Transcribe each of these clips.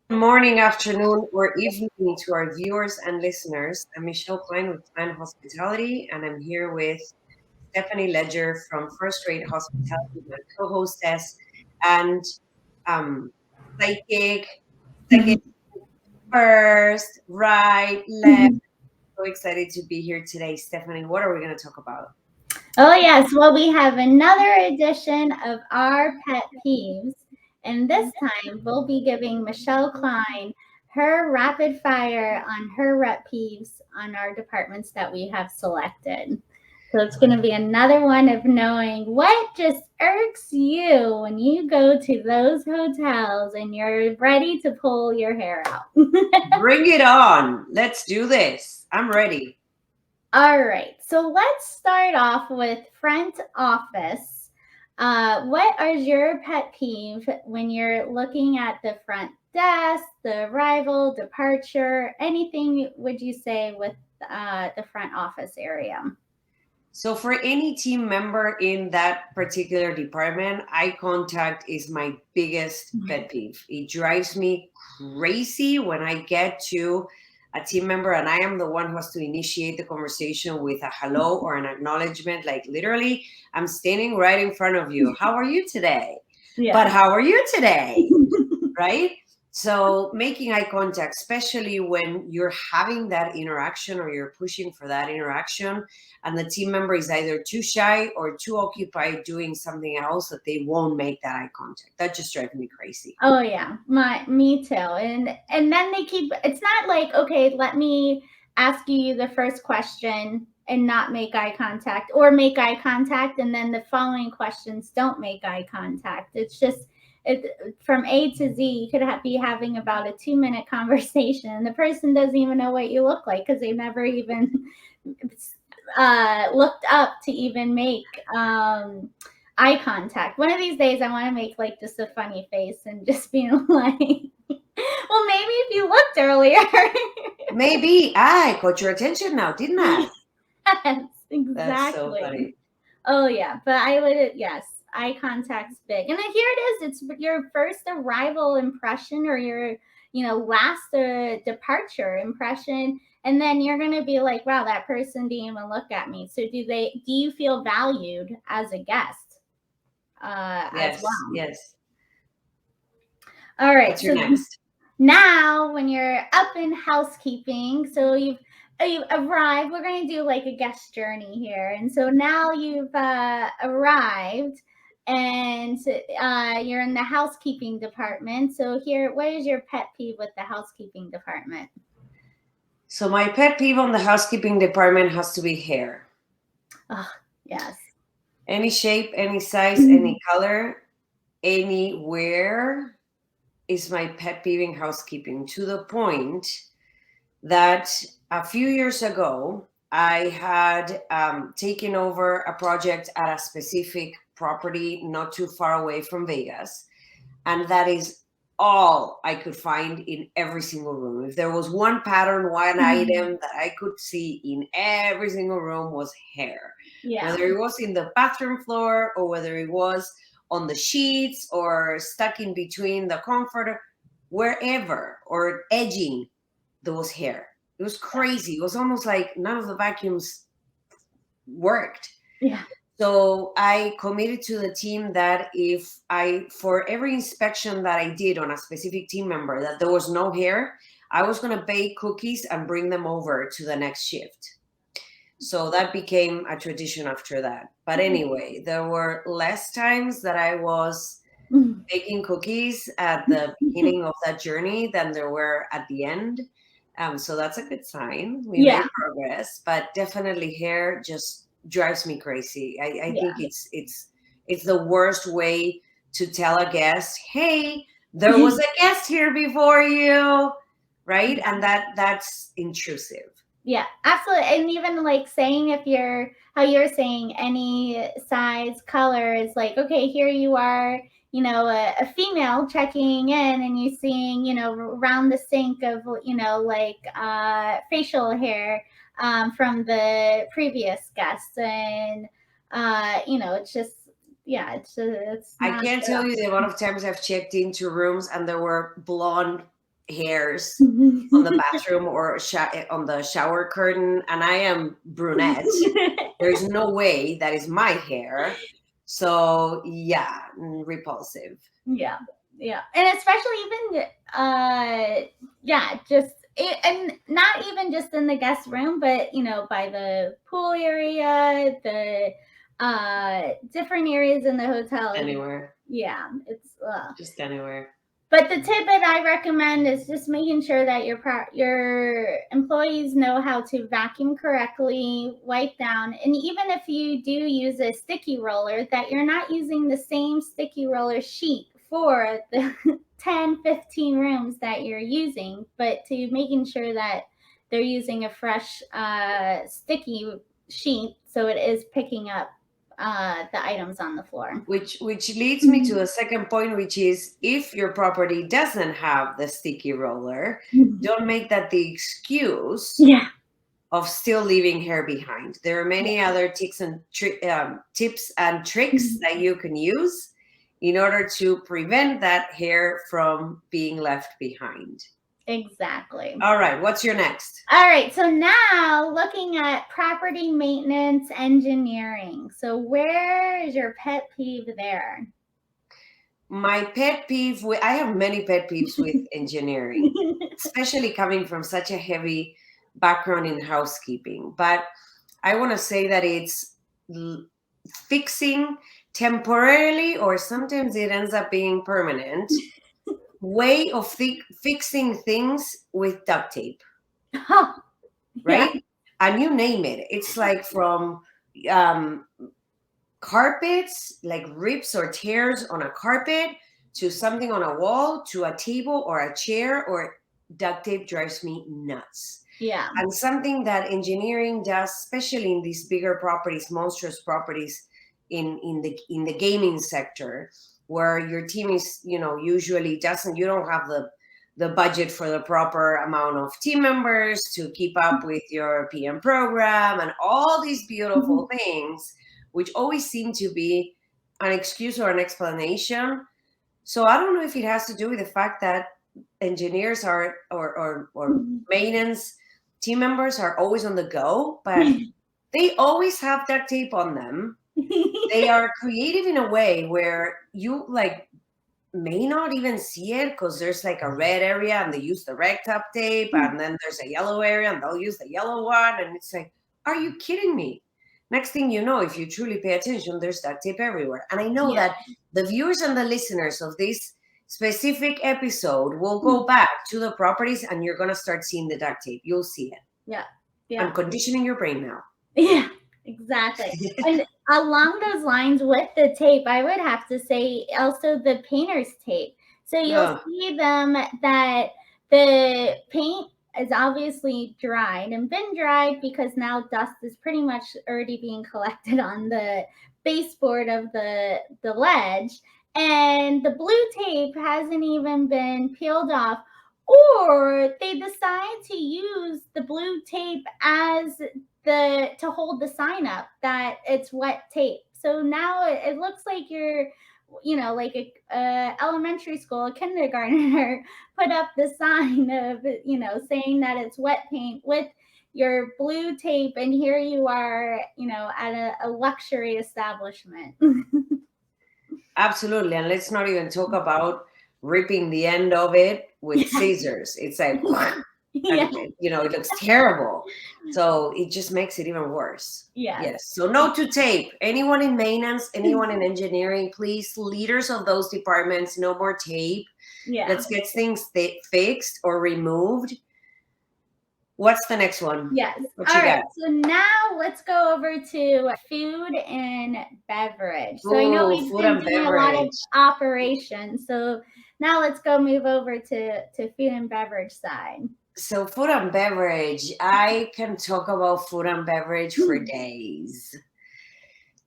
Morning, afternoon, or evening to our viewers and listeners. I'm Michèle Kline with Kline Hospitality, and I'm here with Stephanie Ledger from First Rate Hospitality, my co-hostess, and um, psychic, second, first, right, left. So excited to be here today, Stephanie. What are we going to talk about? Oh, yes. Well, we have another edition of our pet peeves. And this time we'll be giving Michèle Kline her rapid fire on her pet peeves on our departments that we have selected. So it's going to be another one of knowing what just irks you when you go to those hotels and you're ready to pull your hair out. Bring it on. Let's do this. I'm ready. All right. So let's start off with front office. What are your pet peeve when you're looking at the front desk, the arrival, departure, anything would you say with the front office area? So for any team member in that particular department, eye contact is my biggest pet peeve. It drives me crazy when I get to a team member and I am the one who has to initiate the conversation with a hello or an acknowledgement. Like literally, I'm standing right in front of you. How are you today? Yeah. But how are you today? Right? So making eye contact, especially when you're having that interaction or you're pushing for that interaction and the team member is either too shy or too occupied doing something else that they won't make that eye contact. That just drives me crazy. Oh yeah, me too. And then they keep, it's not like, okay, let me ask you the first question and not make eye contact, or make eye contact and then the following questions don't make eye contact. It's just from A to Z. You could be having about a 2-minute conversation and the person doesn't even know what you look like because they never even looked up to even make eye contact. One of these days I want to make like just a funny face and just be like, well, maybe if you looked earlier. Maybe I caught your attention now, didn't I? Yes, exactly. That's so funny. Oh yeah, but I would, yes, eye contact's big. And then here it is, it's your first arrival impression or your, last departure impression. And then you're going to be like, wow, that person didn't even look at me. So do you feel valued as a guest Yes, as well? yes. All right. What's your so next? Now when you're up in housekeeping, so you've arrived, we're going to do like a guest journey here. And so now you've arrived and you're in the housekeeping department. So here, what is your pet peeve with the housekeeping department? So my pet peeve on the housekeeping department has to be hair. Oh, yes. Any shape, any size, any color, anywhere is my pet peeve in housekeeping, to the point that a few years ago, I had taken over a project at a specific property not too far away from Vegas. And that is all I could find in every single room. If there was one pattern, one item that I could see in every single room was hair. Yeah. Whether it was in the bathroom floor or whether it was on the sheets or stuck in between the comforter, wherever, or edging, there was hair. It was crazy. It was almost like none of the vacuums worked. Yeah. So I committed to the team that if for every inspection that I did on a specific team member, that there was no hair, I was going to bake cookies and bring them over to the next shift. So that became a tradition after that. But anyway, there were less times that I was baking cookies at the beginning of that journey than there were at the end. So that's a good sign. We made progress, but definitely hair just drives me crazy. I think it's the worst way to tell a guest, hey, there was a guest here before you, right? And that's intrusive. Yeah, absolutely. And even like saying if you're how you're saying any size, color is like, okay, here you are, a female checking in and you're seeing, around the sink of, like facial hair from the previous guest. And, it's just, yeah, it's I not can't tell you the amount of times I've checked into rooms and there were blonde hairs on the good. bathroom or on the shower curtain, and I am brunette. There's no way that is my hair. So yeah, repulsive. Yeah, yeah, and especially even yeah, just and not even just in the guest room, but by the pool area, the different areas in the hotel. Anywhere, Yeah, it's just anywhere. but the tip that I recommend is just making sure that your employees know how to vacuum correctly, wipe down, and even if you do use a sticky roller, that you're not using the same sticky roller sheet for the 10, 15 rooms that you're using, but to making sure that they're using a fresh sticky sheet so it is picking up the items on the floor. Which leads me to a second point, which is if your property doesn't have the sticky roller, don't make that the excuse Yeah. of still leaving hair behind. There are many other tips and tricks that you can use in order to prevent that hair from being left behind. Exactly. All right, what's your next? All right, so now looking at property maintenance engineering. So where is your pet peeve there? My pet peeve, I have many pet peeves with engineering, especially coming from such a heavy background in housekeeping. But I want to say that it's fixing temporarily, or sometimes it ends up being permanent, way of fixing things with duct tape, Oh, yeah. right? And you name it. It's like from um, carpets, like rips or tears on a carpet, to something on a wall, to a table or a chair, or duct tape drives me nuts. Yeah. And something that engineering does, especially in these bigger properties, monstrous properties in the gaming sector, where your team is, usually doesn't, you don't have the budget for the proper amount of team members to keep up with your PM program and all these beautiful things, which always seem to be an excuse or an explanation. So I don't know if it has to do with the fact that engineers are or maintenance team members are always on the go, but they always have duct tape on them. They are creative in a way where you like may not even see it because there's like a red area and they use the red duct tape, and then there's a yellow area and they'll use the yellow one, and it's like, are you kidding me? Next thing you know, if you truly pay attention, there's duct tape everywhere. And I know Yeah. that the viewers and the listeners of this specific episode will go back to the properties and you're going to start seeing the duct tape. You'll see it. Yeah. I'm conditioning your brain now. Yeah, exactly. And along those lines with the tape, I would have to say also the painter's tape. So you'll see them that the paint is obviously dried and been dried because now dust is pretty much already being collected on the baseboard of the ledge. And the blue tape hasn't even been peeled off, or they decide to use the blue tape as to hold the sign up that it's wet tape. So now it looks like you're, like a elementary school, a kindergartner put up the sign of, saying that it's wet paint with your blue tape, and here you are, at a luxury establishment. Absolutely. And let's not even talk about ripping the end of it with scissors. It's like, Yeah. and, it looks terrible. So it just makes it even worse. Yes. So no to tape. Anyone in maintenance, anyone in engineering, please, leaders of those departments, no more tape. Yeah. Let's get things fixed or removed. What's the next one? Yes. What All you right. got? So now let's go over to food and beverage. So I know Ooh, we've food been and doing a lot of beverage. operations. So now let's go move over to food and beverage side. So food and beverage, I can talk about food and beverage for days.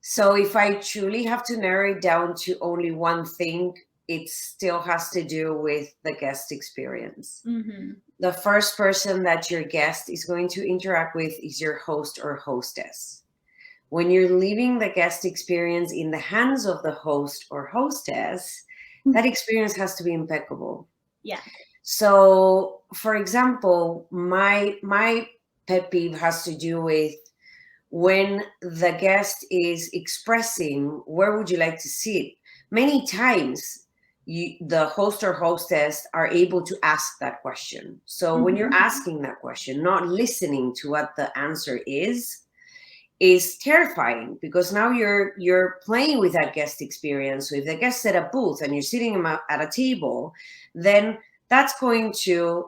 So if I truly have to narrow it down to only one thing, it still has to do with the guest experience. Mm-hmm. The first person that your guest is going to interact with is your host or hostess. When you're leaving the guest experience in the hands of the host or hostess, that experience has to be impeccable. Yeah. So, for example, my pet peeve has to do with when the guest is expressing where would you like to sit. Many times, the host or hostess are able to ask that question. So when you're asking that question, not listening to what the answer is terrifying, because now you're playing with that guest experience. So if the guest set a booth and you're sitting at a table, then that's going to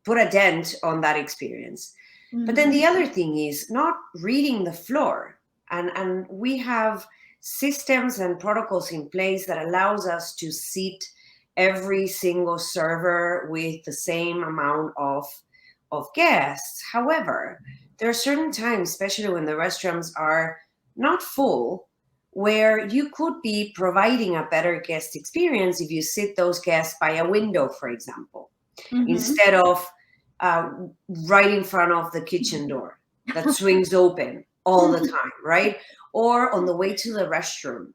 put a dent on that experience. But then the other thing is not reading the floor. And we have systems and protocols in place that allows us to seat every single server with the same amount of guests. However, there are certain times, especially when the restaurants are not full, where you could be providing a better guest experience if you sit those guests by a window, for example, instead of uh, right in front of the kitchen door that swings open all the time, right? Or on the way to the restroom.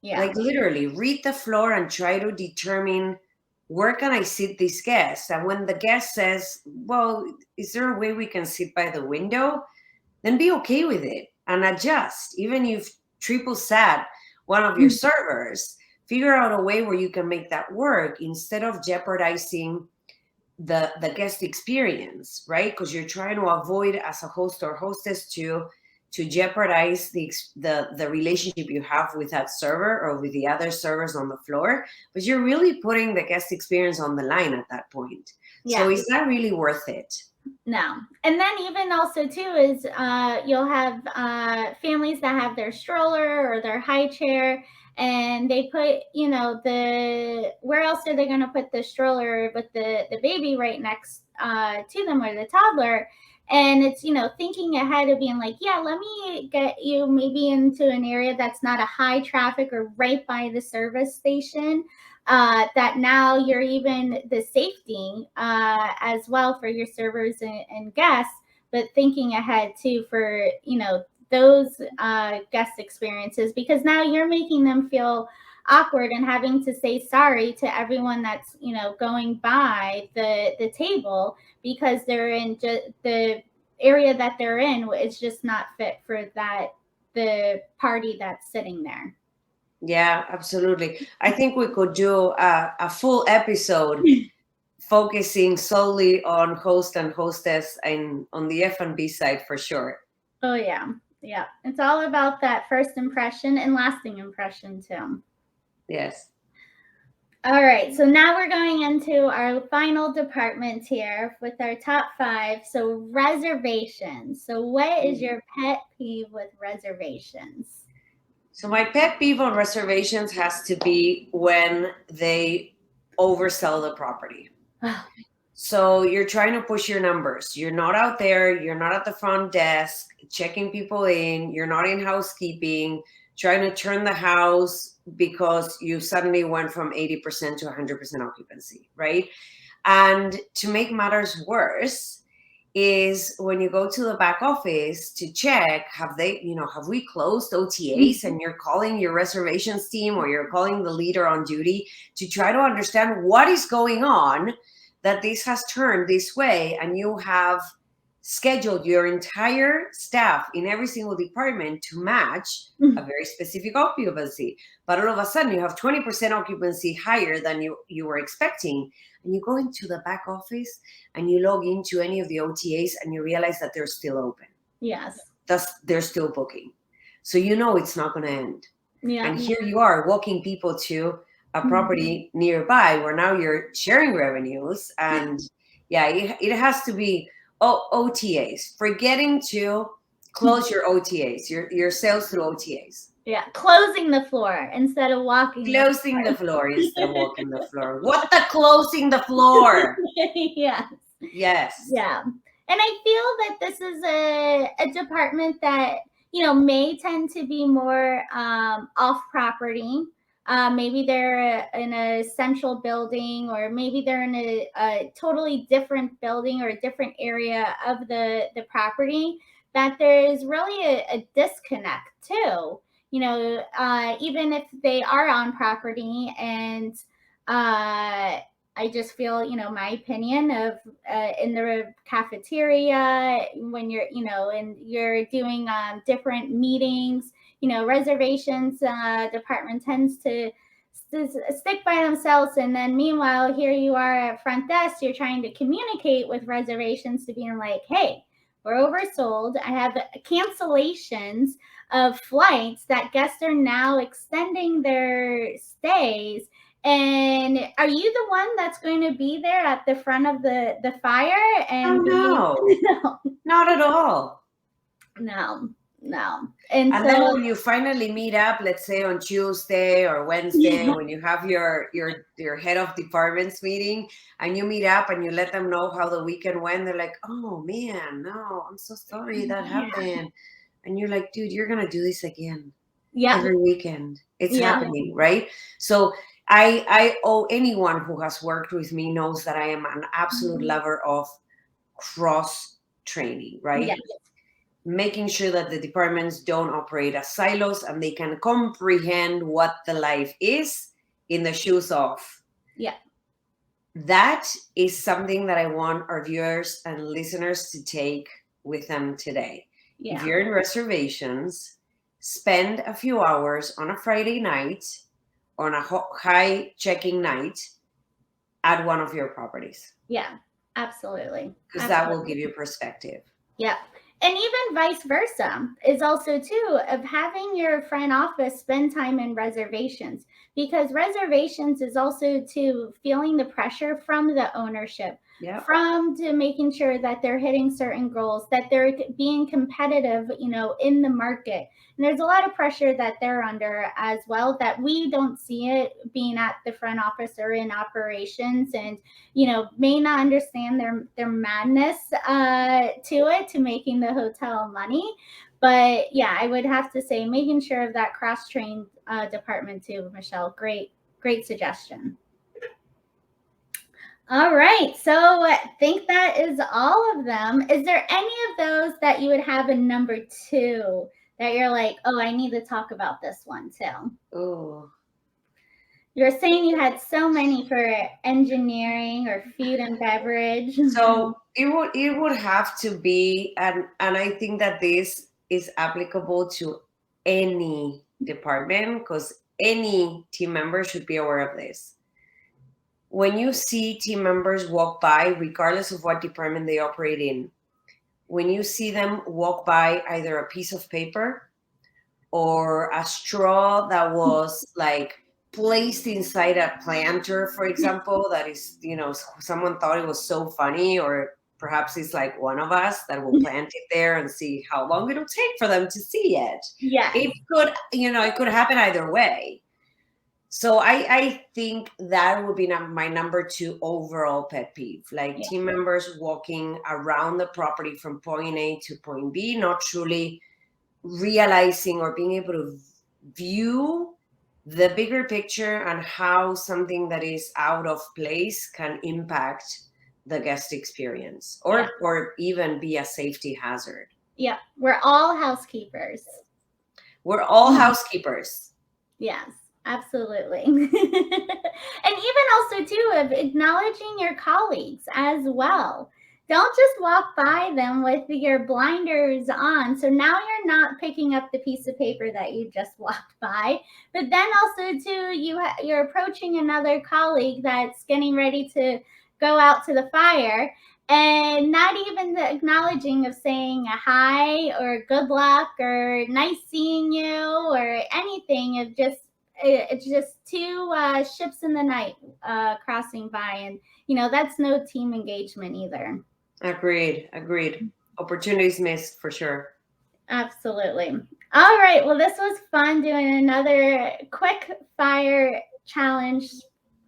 Yeah. Like literally read the floor and try to determine where can I sit these guests. And when the guest says, well, is there a way we can sit by the window? Then be okay with it and adjust. Even if you've triple sat one of your servers, figure out a way where you can make that work instead of jeopardizing the guest experience, right? Because you're trying to avoid, as a host or hostess, to jeopardize the relationship you have with that server or with the other servers on the floor. But you're really putting the guest experience on the line at that point. Yeah. So is that really worth it? No. And then even also too is you'll have families that have their stroller or their high chair, and they put, where else are they going to put the stroller with the baby right next to them, or the toddler? And it's, thinking ahead of being like, yeah, let me get you maybe into an area that's not a high traffic or right by the service station. That now you're even the safety as well for your servers and guests, but thinking ahead too for, those guest experiences, because now you're making them feel awkward and having to say sorry to everyone that's, going by the table, because they're in just the area that they're in is just not fit for the party that's sitting there. Yeah, absolutely. I think we could do a full episode focusing solely on host and hostess and on the F&B side for sure. Oh yeah. Yeah. It's all about that first impression and lasting impression too. Yes. All right. So now we're going into our final department here with our top 5. So reservations. So what is your pet peeve with reservations? So my pet peeve on reservations has to be when they oversell the property. So you're trying to push your numbers. You're not out there. You're not at the front desk checking people in. You're not in housekeeping, trying to turn the house because you suddenly went from 80% to 100% occupancy, right? And to make matters worse is when you go to the back office to check, have we closed OTAs, and you're calling your reservations team or you're calling the leader on duty to try to understand what is going on, that this has turned this way, and you have scheduled your entire staff in every single department to match a very specific occupancy. But all of a sudden you have 20% occupancy higher than you were expecting. And you go into the back office and you log into any of the OTAs and you realize that they're still open. Yes. They're still booking. So it's not going to end. Yeah. And here you are walking people to a property nearby where now you're sharing revenues. And yeah, it has to be OTAs. Forgetting to close your OTAs, your sales through OTAs. Yeah, closing the floor instead of walking the Closing the floor instead of walking the floor. What the closing the floor? Yes. Yes. Yeah. And I feel that this is a department that, may tend to be more off property. Maybe they're in a central building, or maybe they're in a totally different building or a different area of the property, that there's really a disconnect too. Even if they are on property, and I just feel, my opinion of in the cafeteria, when you're, and you're doing different meetings, reservations department tends to stick by themselves. And then meanwhile, here you are at front desk, you're trying to communicate with reservations to being like, hey, we're oversold. I have cancellations of flights that guests are now extending their stays, and are you the one that's going to be there at the front of the fire Oh, and no, no, not at all. no. And So then when you finally meet up, let's say on Tuesday or Wednesday, yeah, when you have your head of departments meeting, and you meet up and you let them know how the weekend went, they're like, "Oh man, no, I'm so sorry that happened." And you're like, "Dude, you're gonna do this again yeah, every weekend. It's yeah, happening, right?" So I owe anyone who has worked with me knows that I am an absolute lover of cross training, yeah, right? Making sure that the departments don't operate as silos and they can comprehend what the life is in the shoes of. yeah, That is something that I want our viewers and listeners to take with them today. If yeah, you're in reservations, spend a few hours on a Friday night, on a high checking night at one of your properties, yeah. Absolutely, because that will give absolutely. you perspective. Yeah. And even vice versa is also too of having your front office spend time in reservations, because reservations is also too feeling the pressure from the ownership, Yeah. from to making sure that they're hitting certain goals, that they're being competitive, in the market. And there's a lot of pressure that they're under as well, that we don't see it being at the front office or in operations, and may not understand their madness to it, to making the hotel money. But yeah, I would have to say making sure of that cross trained department too, Michelle. Great suggestion. All right, so I think that is all of them. Is there any of those that you would have in number 2 that you're like, oh, I need to talk about this one too? Oh, You were saying you had so many for engineering or food and beverage. so it would have to be, and I think that this is applicable to any department, because any team member should be aware of this. When you see team members walk by, regardless of what department they operate in, when you see them walk by either a piece of paper or a straw that was like placed inside a planter, for example, that is, someone thought it was so funny, or perhaps it's like one of us that will plant it there and see how long it'll take for them to see it. Yes. It could happen either way. So I think that would be my number 2 overall pet peeve, like Yeah. team members walking around the property from point A to point B, not truly realizing or being able to view the bigger picture and how something that is out of place can impact the guest experience, Yeah. or even be a safety hazard. Yeah. We're all housekeepers. We're all housekeepers. Yes, absolutely. And even also too of acknowledging your colleagues as well. Don't just walk by them with your blinders on. So now you're not picking up the piece of paper that you just walked by, but then also too you're approaching another colleague that's getting ready to go out to the fire, and not even the acknowledging of saying a hi or good luck or nice seeing you or anything. Of just it's just two ships in the night crossing by, and that's no team engagement either. Agreed. Opportunities missed for sure. Absolutely. All right. Well, this was fun doing another quick fire challenge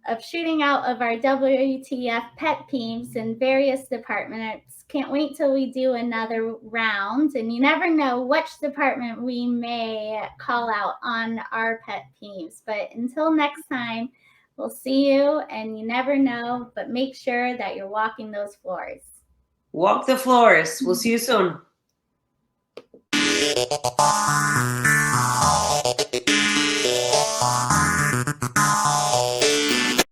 of shooting out of our WTF pet peeves in various departments. Can't wait till we do another round. And you never know which department we may call out on our pet peeves. But until next time, we'll see you. And you never know, but make sure that you're walking those floors. Walk the floors. We'll see you soon.